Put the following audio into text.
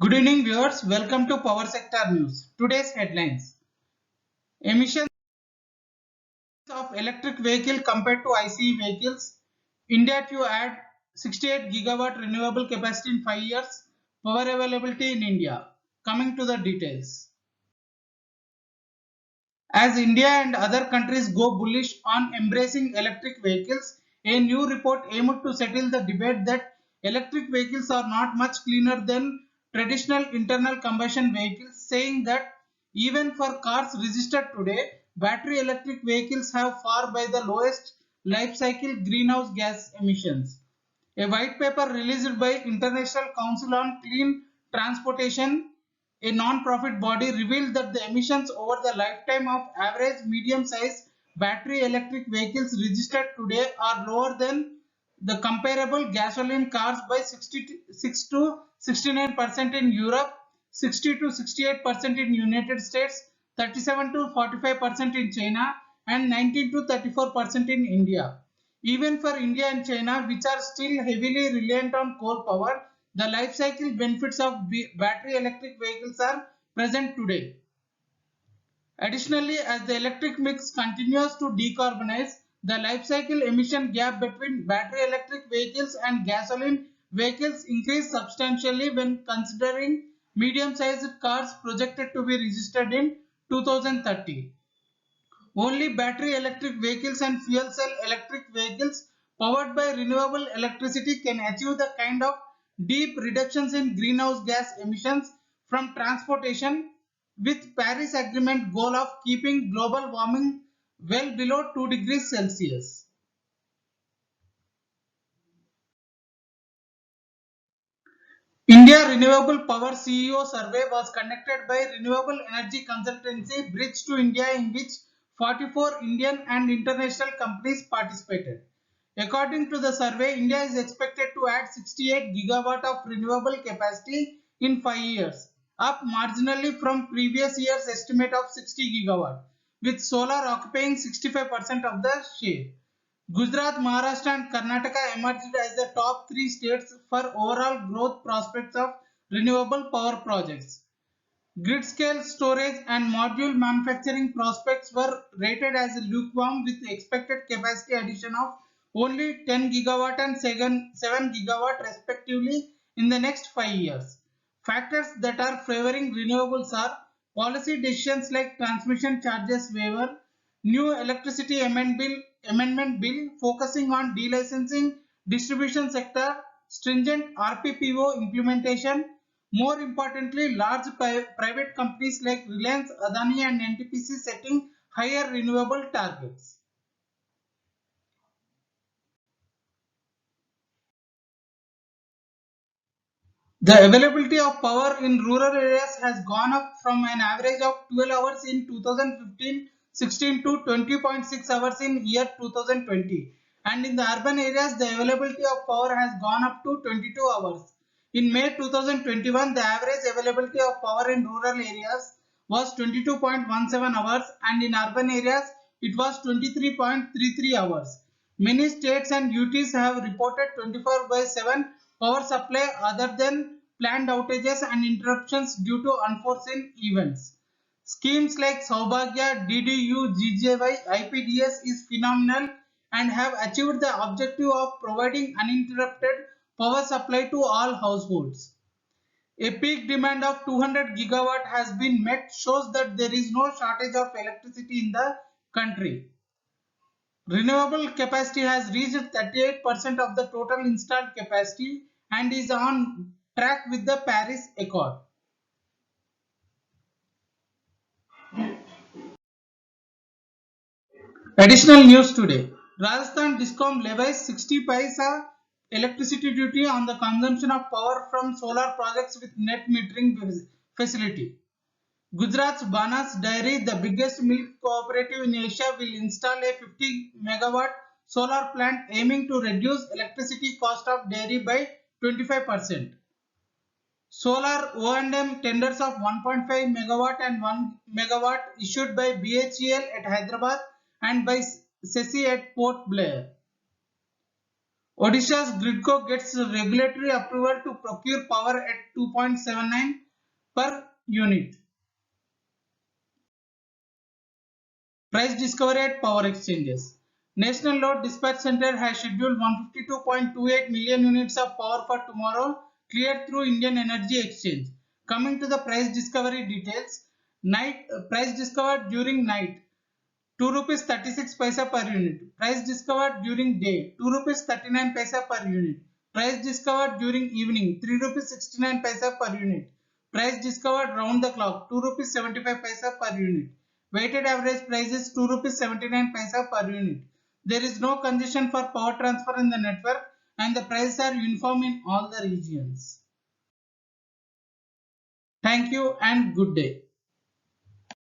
Good evening viewers, welcome to Power Sector News. Today's headlines. Emissions of electric vehicle compared to ICE vehicles. India to add 68 gigawatt renewable capacity in 5 years. Power availability in India. Coming to the details. As India and other countries go bullish on embracing electric vehicles, a new report aimed to settle the debate that electric vehicles are not much cleaner than traditional internal combustion vehicles, saying that even for cars registered today, battery electric vehicles have far by the lowest life cycle greenhouse gas emissions. A white paper released by International Council on Clean Transportation, a non-profit body, revealed that the emissions over the lifetime of average medium-sized battery electric vehicles registered today are lower than the comparable gasoline cars by 66 to 69% in Europe, 60 to 68% in United States, 37 to 45% in China, and 19 to 34% in India. Even for India and China, which are still heavily reliant on coal power, the life cycle benefits of battery electric vehicles are present today. Additionally, as the electric mix continues to decarbonize, the life cycle emission gap between battery electric vehicles and gasoline vehicles increase substantially when considering medium-sized cars projected to be registered in 2030. Only battery electric vehicles and fuel cell electric vehicles powered by renewable electricity can achieve the kind of deep reductions in greenhouse gas emissions from transportation, with Paris Agreement goal of keeping global warming well below 2 degrees Celsius. India Renewable Power CEO survey was conducted by renewable energy consultancy Bridge to India, in which 44 Indian and international companies participated. According to the survey, India is expected to add 68 gigawatt of renewable capacity in 5 years, up marginally from previous year's estimate of 60 gigawatt, with solar occupying 65% of the share. Gujarat, Maharashtra and Karnataka emerged as the top three states for overall growth prospects of renewable power projects. Grid-scale storage and module manufacturing prospects were rated as lukewarm, with expected capacity addition of only 10 gigawatt and 7 gigawatt respectively in the next 5 years. Factors that are favoring renewables are policy decisions like transmission charges waiver, new electricity amendment bill focusing on delicensing distribution sector, stringent RPPO implementation. More importantly, large private companies like Reliance, Adani and NTPC setting higher renewable targets. The availability of power in rural areas has gone up from an average of 12 hours in 2015-16 to 20.6 hours in year 2020. And in the urban areas, the availability of power has gone up to 22 hours. In May 2021, the average availability of power in rural areas was 22.17 hours, and in urban areas, it was 23.33 hours. Many states and UTs have reported 24 by 7 power supply other than planned outages and interruptions due to unforeseen events. Schemes like Saubhagya, DDU, GJY, IPDS is phenomenal and have achieved the objective of providing uninterrupted power supply to all households. A peak demand of 200 gigawatt has been met, shows that there is no shortage of electricity in the country. Renewable capacity has reached 38% of the total installed capacity and is on track with the Paris Accord. Additional news today. Rajasthan Discom levies 60 paisa electricity duty on the consumption of power from solar projects with net metering facility. Gujarat's Banas Dairy, the biggest milk cooperative in Asia, will install a 50 megawatt solar plant aiming to reduce electricity cost of dairy by 25%. Solar O&M tenders of 1.5 megawatt and 1 megawatt issued by BHEL at Hyderabad and by SECI at Port Blair. Odisha's Gridco gets regulatory approval to procure power at 2.79 per unit. Price discovery at power exchanges. National Load Dispatch Center has scheduled 152.28 million units of power for tomorrow, cleared through Indian Energy Exchange. Coming to the price discovery details, price discovered during night 2 rupees 36 paisa per unit. Price discovered during day 2 rupees 39 paisa per unit. Price discovered during evening 3 rupees 69 paisa per unit. Price discovered round the clock 2 rupees 75 paisa per unit. Weighted average price is 2 rupees 79 paisa per unit. There is no congestion for power transfer in the network and the prices are uniform in all the regions. Thank you and good day.